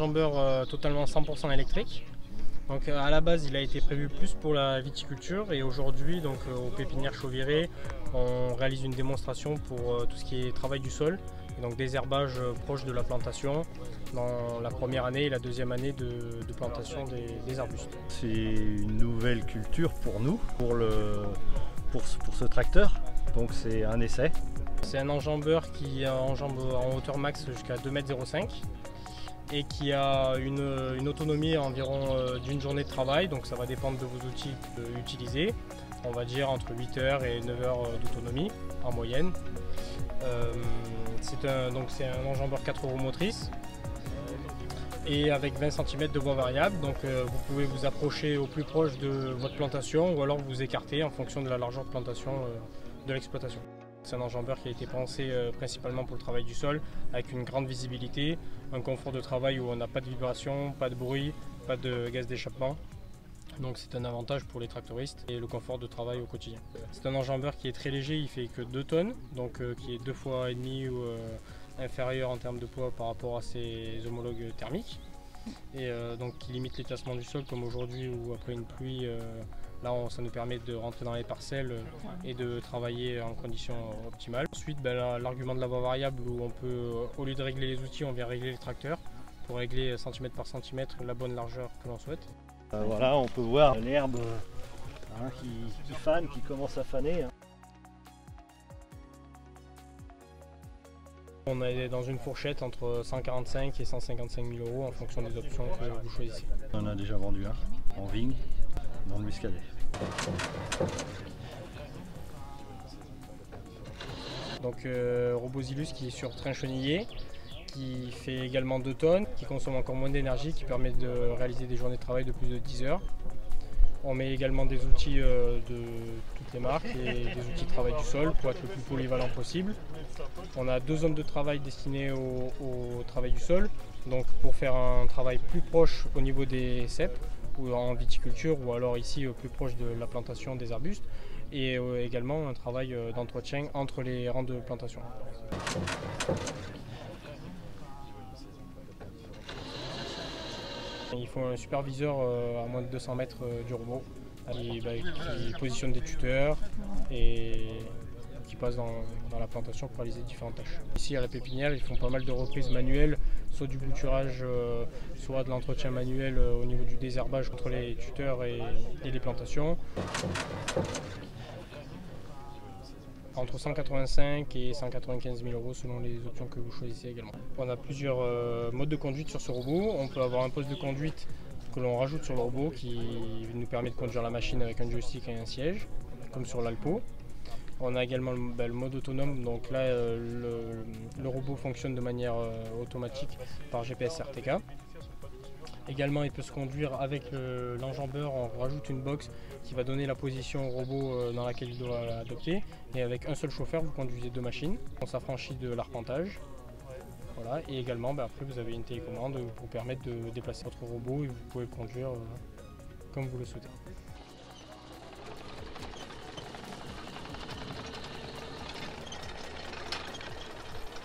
enjambeur totalement 100% électrique. Donc à la base il a été prévu plus pour la viticulture et aujourd'hui donc au pépinière Chauviré on réalise une démonstration pour tout ce qui est travail du sol et donc désherbage proche de la plantation dans la première année et la deuxième année de plantation des arbustes. C'est une nouvelle culture pour nous, pour ce tracteur, donc c'est un essai. C'est un enjambeur qui enjambe en hauteur max jusqu'à 2,05 m et qui a une autonomie environ d'une journée de travail, donc ça va dépendre de vos outils utilisés. On va dire entre 8 heures et 9 heures d'autonomie en moyenne. C'est un enjambeur 4 roues motrices et avec 20 cm de voie variable, donc vous pouvez vous approcher au plus proche de votre plantation ou alors vous écarter en fonction de la largeur de plantation de l'exploitation. C'est un enjambeur qui a été pensé principalement pour le travail du sol, avec une grande visibilité, un confort de travail où on n'a pas de vibration, pas de bruit, pas de gaz d'échappement. Donc c'est un avantage pour les tractoristes et le confort de travail au quotidien. C'est un enjambeur qui est très léger, il fait que 2 tonnes, donc qui est 2,5 fois ou inférieur en termes de poids par rapport à ses homologues thermiques. Et donc qui limite l'étassement du sol comme aujourd'hui ou après une pluie. Là, ça nous permet de rentrer dans les parcelles et de travailler en conditions optimales. Ensuite, l'argument de la voie variable où on peut, au lieu de régler les outils, on vient régler les tracteurs pour régler centimètre par centimètre la bonne largeur que l'on souhaite. Voilà, on peut voir l'herbe qui fane, qui commence à faner. On est dans une fourchette entre 145 et 155 000 € en fonction des options que vous choisissez. On en a déjà vendu un en vigne, dans le Muscadet. Donc Robosilus qui est sur train chenillé, qui fait également 2 tonnes, qui consomme encore moins d'énergie, qui permet de réaliser des journées de travail de plus de 10 heures. On met également des outils de toutes les marques et des outils de travail du sol pour être le plus polyvalent possible. On a 2 zones de travail destinées au travail du sol, donc pour faire un travail plus proche au niveau des ceps ou en viticulture ou alors ici au plus proche de la plantation des arbustes et également un travail d'entretien entre les rangs de plantation. Il faut un superviseur à moins de 200 mètres du robot qui positionne des tuteurs et qui passe dans la plantation pour réaliser différentes tâches. Ici à la pépinière, ils font pas mal de reprises manuelles, soit du bouturage, soit de l'entretien manuel au niveau du désherbage entre les tuteurs et les plantations. Entre 185 et 195 000 € selon les options que vous choisissez également. On a plusieurs modes de conduite sur ce robot. On peut avoir un poste de conduite que l'on rajoute sur le robot qui nous permet de conduire la machine avec un joystick et un siège, comme sur l'Alpo. On a également le mode autonome, donc là le robot fonctionne de manière automatique par GPS RTK. Également, il peut se conduire avec l'enjambeur, on rajoute une box qui va donner la position au robot dans laquelle il doit l'adopter. Et avec un seul chauffeur, vous conduisez 2 machines. On s'affranchit de l'arpentage. Voilà. Et également, après, vous avez une télécommande pour vous permettre de déplacer votre robot et vous pouvez le conduire comme vous le souhaitez.